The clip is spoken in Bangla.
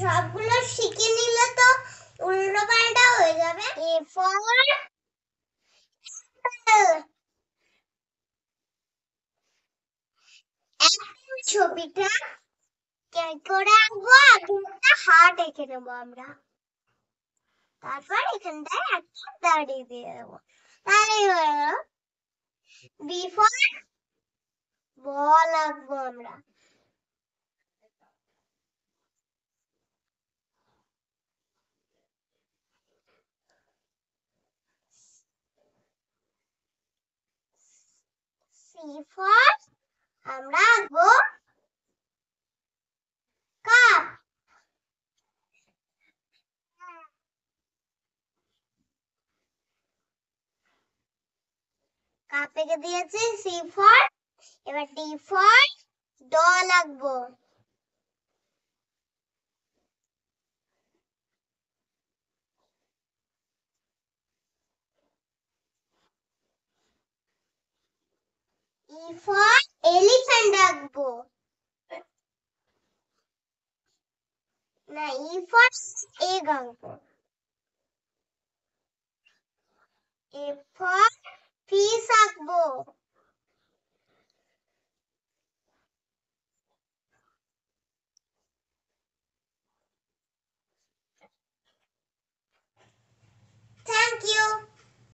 সবগুলো শিখে নিলে তো উল্টো পাল্টা হয়ে যাবে। A for apple। এখন ছবিটা করে আঁকবো, আগে একটা হার্ট এঁকে নেবো আমরা। তারপর এখানটায় একটা দাঁড়িয়ে দিয়ে দেবো, তাহলেই হয়ে গেল। বি ফর বল আঁকবো আমরা। সি ফর আমরা আঁকবো কাপ। কাপ এঁকে দিয়েছি। সি ফর, এবার ডি ফর ডল আঁকবো। ই ফর এলিফ্যান্ট আঁকবো। না, ই ফর এগ আঁকবো। এ ফর ফিশ আঁকবো।